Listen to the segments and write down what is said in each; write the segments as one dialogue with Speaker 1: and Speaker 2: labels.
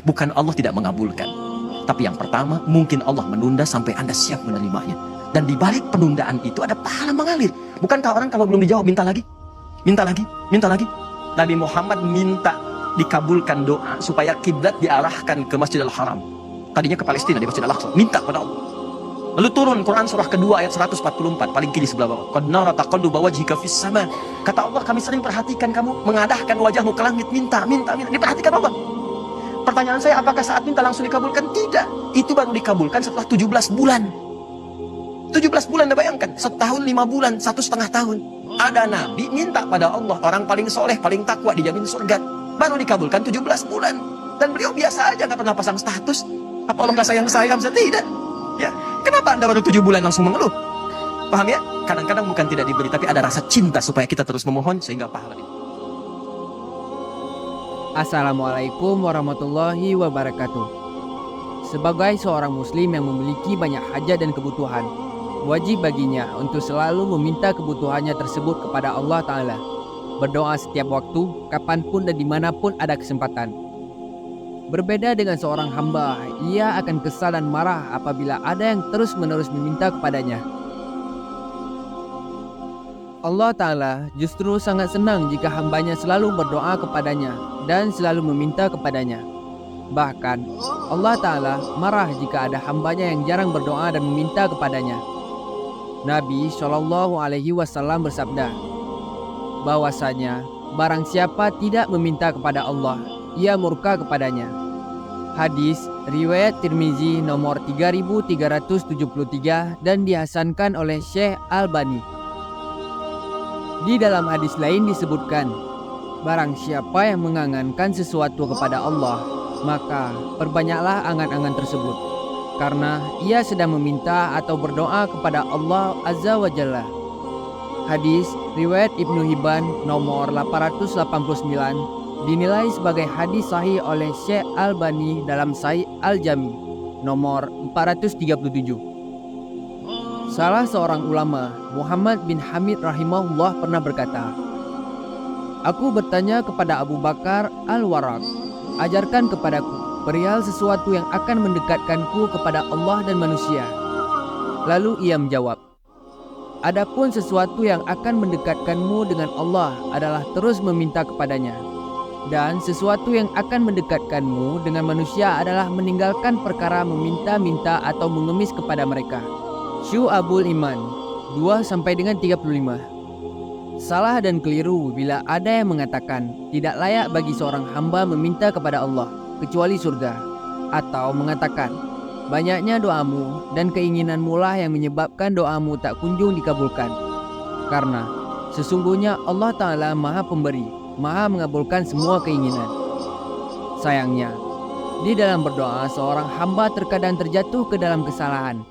Speaker 1: Bukan Allah tidak mengabulkan. Tapi yang pertama, mungkin Allah menunda sampai Anda siap menerimanya. Dan di balik penundaan itu ada pahala mengalir. Bukankah orang kalau belum dijawab minta lagi? Minta lagi, minta lagi. Nabi Muhammad minta dikabulkan doa supaya kiblat diarahkan ke Masjidil Haram. Tadinya ke Palestina di Masjidil Aqsa. Minta pada Allah. Lalu turun Quran surah kedua ayat 144 paling kiri sebelah bawah. Qad nara taqalluba wajhika fis sama. Kata Allah, kami sering perhatikan kamu mengadahkan wajahmu ke langit, minta. Diperhatikan Allah. Pertanyaan saya, apakah saat minta langsung dikabulkan? Tidak. Itu baru dikabulkan setelah 17 bulan. 17 bulan, Anda bayangkan. Setahun 5 bulan, 1,5 tahun. Ada Nabi minta pada Allah, orang paling soleh, paling takwa, dijamin surga. Baru dikabulkan 17 bulan. Dan beliau biasa aja, gak pernah pasang status. Apa Allah gak sayang-sayang? Tidak. Ya, kenapa Anda baru 7 bulan langsung mengeluh? Paham ya? Kadang-kadang bukan tidak diberi, tapi ada rasa cinta supaya kita terus memohon sehingga pahala itu.
Speaker 2: Assalamualaikum warahmatullahi wabarakatuh. Sebagai seorang muslim yang memiliki banyak hajat dan kebutuhan, wajib baginya untuk selalu meminta kebutuhannya tersebut kepada Allah Ta'ala. Berdoa setiap waktu, kapanpun dan dimanapun ada kesempatan. Berbeda dengan seorang hamba, ia akan kesal dan marah apabila ada yang terus-menerus meminta kepadanya. Allah Ta'ala justru sangat senang jika hambanya selalu berdoa kepadanya dan selalu meminta kepadanya. Bahkan, Allah Ta'ala marah jika ada hambanya yang jarang berdoa dan meminta kepadanya. Nabi SAW bersabda bahwasanya barang siapa tidak meminta kepada Allah, ia murka kepadanya. Hadis riwayat Tirmizi nomor 3373 dan dihasankan oleh Syekh Albani. Di dalam hadis lain disebutkan, barang siapa yang mengangankan sesuatu kepada Allah, maka perbanyaklah angan-angan tersebut, karena ia sedang meminta atau berdoa kepada Allah Azza wa Jalla. Hadis riwayat Ibnu Hibban nomor 889 dinilai sebagai hadis sahih oleh Syekh Albani dalam Sahih Al-Jami nomor 437. Salah seorang ulama, Muhammad bin Hamid rahimahullah, pernah berkata, "Aku bertanya kepada Abu Bakar Al-Warraq, ajarkan kepadaku perihal sesuatu yang akan mendekatkanku kepada Allah dan manusia." Lalu ia menjawab, "Adapun sesuatu yang akan mendekatkanmu dengan Allah adalah terus meminta kepadanya. Dan sesuatu yang akan mendekatkanmu dengan manusia adalah meninggalkan perkara meminta-minta atau mengemis kepada mereka." Syu'abul Iman 2-35. Salah dan keliru bila ada yang mengatakan tidak layak bagi seorang hamba meminta kepada Allah kecuali surga, atau mengatakan banyaknya doamu dan keinginanmu lah yang menyebabkan doamu tak kunjung dikabulkan. Karena sesungguhnya Allah Ta'ala Maha Pemberi, Maha mengabulkan semua keinginan. Sayangnya, di dalam berdoa seorang hamba terkadang terjatuh ke dalam kesalahan.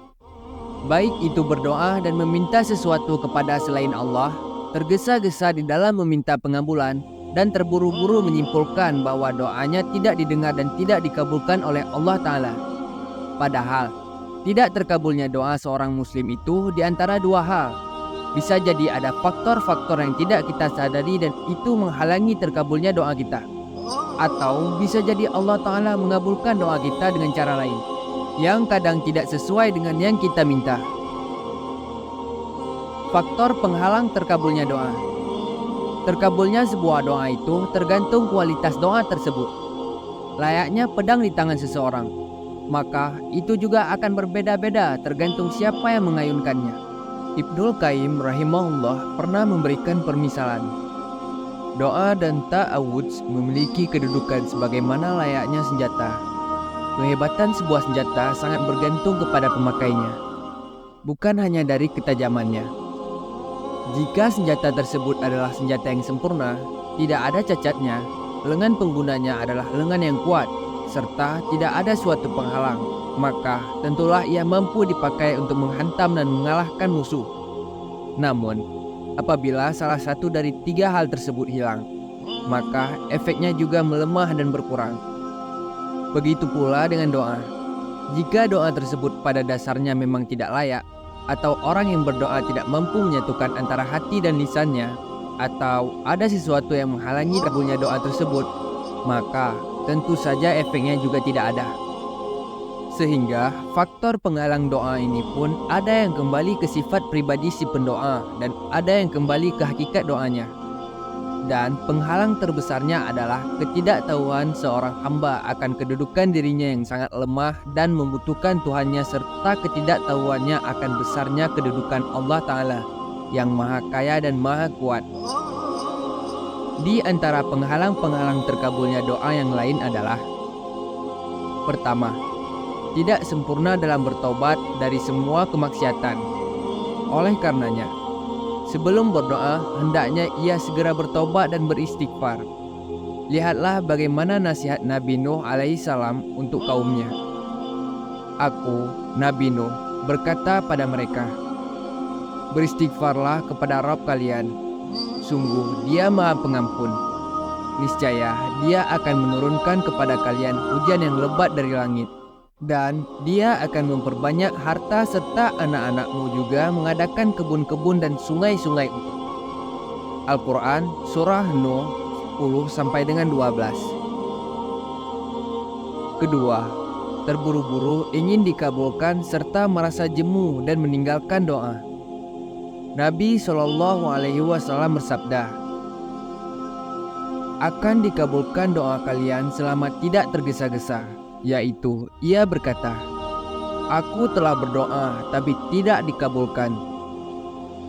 Speaker 2: Baik itu berdoa dan meminta sesuatu kepada selain Allah, tergesa-gesa di dalam meminta pengabulan, dan terburu-buru menyimpulkan bahwa doanya tidak didengar dan tidak dikabulkan oleh Allah Ta'ala. Padahal, tidak terkabulnya doa seorang muslim itu di antara dua hal. Bisa jadi ada faktor-faktor yang tidak kita sadari dan itu menghalangi terkabulnya doa kita. Atau bisa jadi Allah Ta'ala mengabulkan doa kita dengan cara lain, yang kadang tidak sesuai dengan yang kita minta. Faktor penghalang terkabulnya doa. Terkabulnya sebuah doa itu tergantung kualitas doa tersebut. Layaknya pedang di tangan seseorang, maka itu juga akan berbeda-beda tergantung siapa yang mengayunkannya. Ibnul Qayyim rahimahullah pernah memberikan permisalan. Doa dan ta'awudz memiliki kedudukan sebagaimana layaknya senjata. Kehebatan sebuah senjata sangat bergantung kepada pemakainya, bukan hanya dari ketajamannya. Jika senjata tersebut adalah senjata yang sempurna, tidak ada cacatnya, lengan penggunanya adalah lengan yang kuat, serta tidak ada suatu penghalang, maka tentulah ia mampu dipakai untuk menghantam dan mengalahkan musuh. Namun, apabila salah satu dari tiga hal tersebut hilang, maka efeknya juga melemah dan berkurang. Begitu pula dengan doa. Jika doa tersebut pada dasarnya memang tidak layak, atau orang yang berdoa tidak mampu menyatukan antara hati dan lisannya, atau ada sesuatu yang menghalangi kabulnya doa tersebut, maka tentu saja efeknya juga tidak ada. Sehingga faktor penghalang doa ini pun ada yang kembali ke sifat pribadi si pendoa dan ada yang kembali ke hakikat doanya. Dan penghalang terbesarnya adalah ketidaktahuan seorang hamba akan kedudukan dirinya yang sangat lemah dan membutuhkan Tuhannya, serta ketidaktahuannya akan besarnya kedudukan Allah Ta'ala yang maha kaya dan maha kuat. Di antara penghalang-penghalang terkabulnya doa yang lain adalah: pertama, tidak sempurna dalam bertobat dari semua kemaksiatan. Oleh karenanya, sebelum berdoa, hendaknya ia segera bertobat dan beristighfar. Lihatlah bagaimana nasihat Nabi Nuh alaihissalam untuk kaumnya. Aku, Nabi Nuh, berkata pada mereka, beristighfarlah kepada Rabb kalian. Sungguh Dia Maha Pengampun. Niscaya Dia akan menurunkan kepada kalian hujan yang lebat dari langit. Dan Dia akan memperbanyak harta serta anak-anakmu juga mengadakan kebun-kebun dan sungai-sungai untukmu. Al-Quran Surah Nuh 10-12. Kedua, terburu-buru ingin dikabulkan serta merasa jemu dan meninggalkan doa. Nabi SAW bersabda, akan dikabulkan doa kalian selama tidak tergesa-gesa. Yaitu, ia berkata, aku telah berdoa tapi tidak dikabulkan.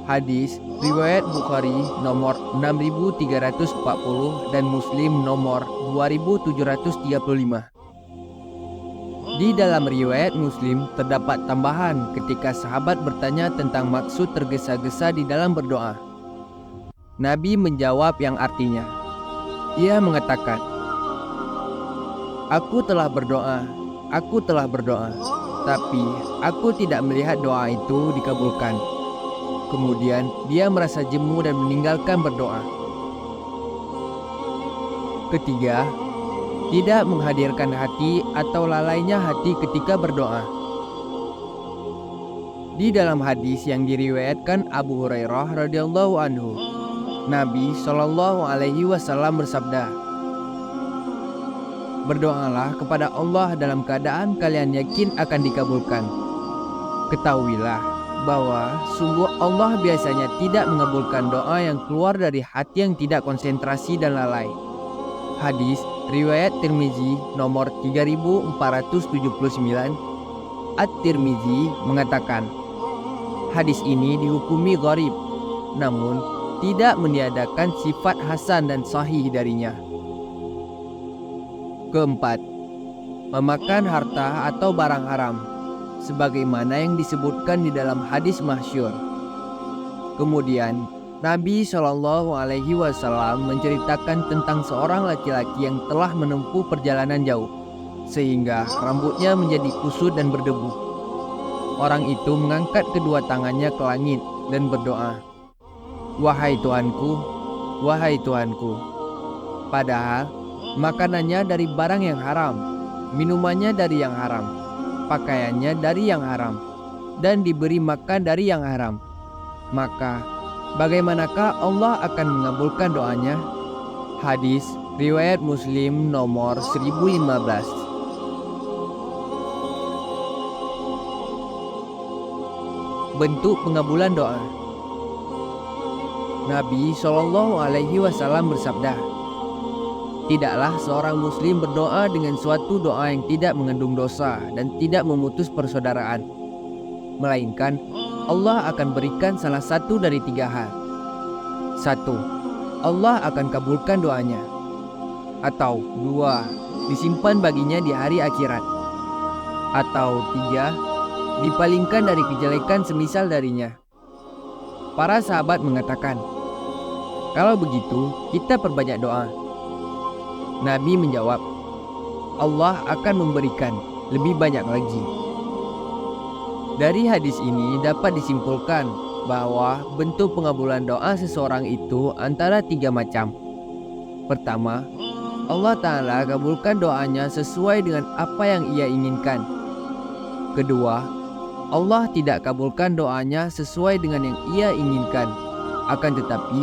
Speaker 2: Hadis riwayat Bukhari nomor 6340 dan Muslim nomor 2735. Di dalam riwayat Muslim terdapat tambahan ketika sahabat bertanya tentang maksud tergesa-gesa di dalam berdoa. Nabi menjawab yang artinya, ia mengatakan, aku telah berdoa, tapi aku tidak melihat doa itu dikabulkan. Kemudian dia merasa jemu dan meninggalkan berdoa. Ketiga, tidak menghadirkan hati atau lalainya hati ketika berdoa. Di dalam hadis yang diriwayatkan Abu Hurairah radhiyallahu anhu, Nabi SAW bersabda, berdoalah kepada Allah dalam keadaan kalian yakin akan dikabulkan. Ketahuilah bahwa sungguh Allah biasanya tidak mengabulkan doa yang keluar dari hati yang tidak konsentrasi dan lalai. Hadis riwayat Tirmizi nomor 3479. At-Tirmizi mengatakan, hadis ini dihukumi gharib, namun tidak meniadakan sifat hasan dan sahih darinya. Keempat, memakan harta atau barang haram, sebagaimana yang disebutkan di dalam hadis masyhur. Kemudian Nabi SAW menceritakan tentang seorang laki-laki yang telah menempuh perjalanan jauh, sehingga rambutnya menjadi kusut dan berdebu. Orang itu mengangkat kedua tangannya ke langit dan berdoa, wahai Tuanku, wahai Tuanku. Padahal makanannya dari barang yang haram, minumannya dari yang haram, pakaiannya dari yang haram, dan diberi makan dari yang haram. Maka bagaimanakah Allah akan mengabulkan doanya? Hadis riwayat Muslim nomor 1015. Bentuk pengabulan doa. Nabi SAW bersabda, tidaklah seorang muslim berdoa dengan suatu doa yang tidak mengandung dosa dan tidak memutus persaudaraan, melainkan Allah akan berikan salah satu dari tiga hal. 1. Allah akan kabulkan doanya. Atau 2. Disimpan baginya di hari akhirat. Atau 3. Dipalingkan dari kejelekan semisal darinya. Para sahabat mengatakan, kalau begitu kita perbanyak doa. Nabi menjawab, Allah akan memberikan lebih banyak lagi. Dari hadis ini dapat disimpulkan bahwa bentuk pengabulan doa seseorang itu antara tiga macam. Pertama, Allah Ta'ala kabulkan doanya sesuai dengan apa yang ia inginkan. Kedua, Allah tidak kabulkan doanya sesuai dengan yang ia inginkan. Akan tetapi,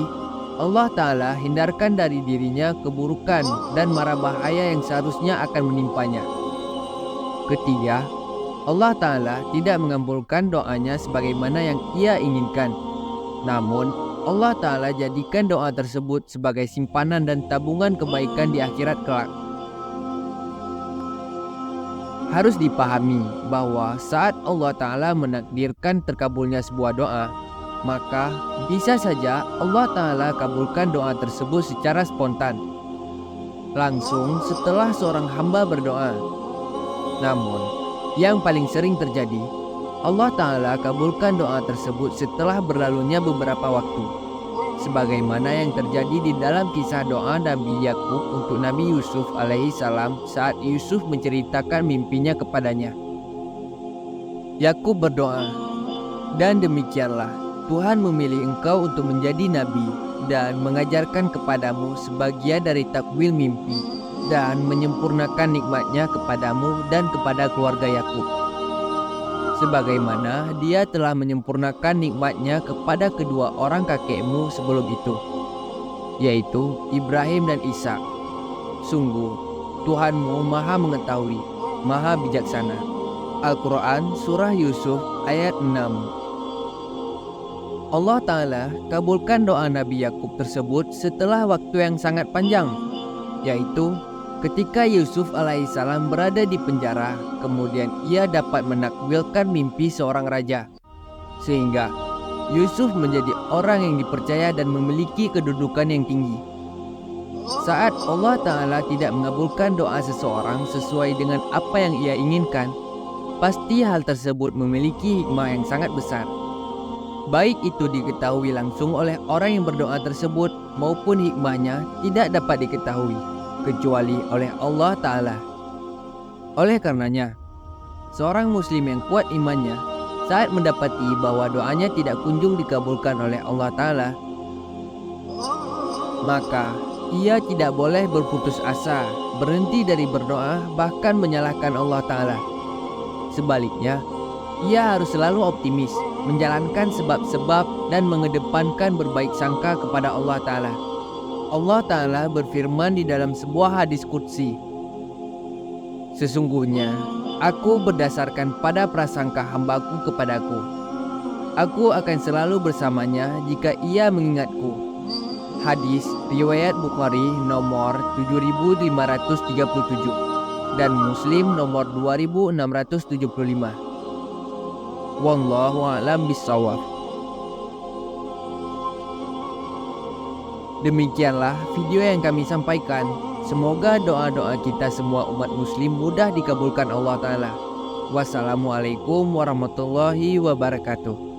Speaker 2: Allah Ta'ala hindarkan dari dirinya keburukan dan mara bahaya yang seharusnya akan menimpanya. Ketiga, Allah Ta'ala tidak mengabulkan doanya sebagaimana yang ia inginkan. Namun, Allah Ta'ala jadikan doa tersebut sebagai simpanan dan tabungan kebaikan di akhirat kelak. Harus dipahami bahwa saat Allah Ta'ala menakdirkan terkabulnya sebuah doa, maka bisa saja Allah Ta'ala kabulkan doa tersebut secara spontan, langsung setelah seorang hamba berdoa. Namun, yang paling sering terjadi, Allah Ta'ala kabulkan doa tersebut setelah berlalunya beberapa waktu, sebagaimana yang terjadi di dalam kisah doa Nabi Yakub untuk Nabi Yusuf alaihissalam saat Yusuf menceritakan mimpinya kepadanya. Yakub berdoa, "Dan demikianlah Tuhan memilih engkau untuk menjadi nabi dan mengajarkan kepadamu sebagian dari takwil mimpi dan menyempurnakan nikmatnya kepadamu dan kepada keluarga Yakub, sebagaimana dia telah menyempurnakan nikmatnya kepada kedua orang kakekmu sebelum itu, yaitu Ibrahim dan Ishak. Sungguh, Tuhanmu maha mengetahui, maha bijaksana." Al-Quran Surah Yusuf ayat 6. Allah Ta'ala kabulkan doa Nabi Yakub tersebut setelah waktu yang sangat panjang, yaitu ketika Yusuf alaihissalam berada di penjara, kemudian ia dapat menakwilkan mimpi seorang raja, sehingga Yusuf menjadi orang yang dipercaya dan memiliki kedudukan yang tinggi. Saat Allah Ta'ala tidak mengabulkan doa seseorang sesuai dengan apa yang ia inginkan, pasti hal tersebut memiliki hikmah yang sangat besar. Baik itu diketahui langsung oleh orang yang berdoa tersebut maupun hikmahnya tidak dapat diketahui kecuali oleh Allah Ta'ala. Oleh karenanya, seorang muslim yang kuat imannya saat mendapati bahwa doanya tidak kunjung dikabulkan oleh Allah Ta'ala, maka ia tidak boleh berputus asa, berhenti dari berdoa, bahkan menyalahkan Allah Ta'ala. Sebaliknya, ia harus selalu optimis, menjalankan sebab-sebab dan mengedepankan berbaik sangka kepada Allah Ta'ala. Allah Ta'ala berfirman di dalam sebuah hadis qudsi, "Sesungguhnya aku berdasarkan pada prasangka hambaku kepadaku. Aku akan selalu bersamanya jika ia mengingatku." Hadis riwayat Bukhari nomor 7537 dan Muslim nomor 2675. Wallahu a'lam bishawab. Demikianlah video yang kami sampaikan. Semoga doa-doa kita semua umat muslim mudah dikabulkan Allah Ta'ala. Wassalamualaikum warahmatullahi wabarakatuh.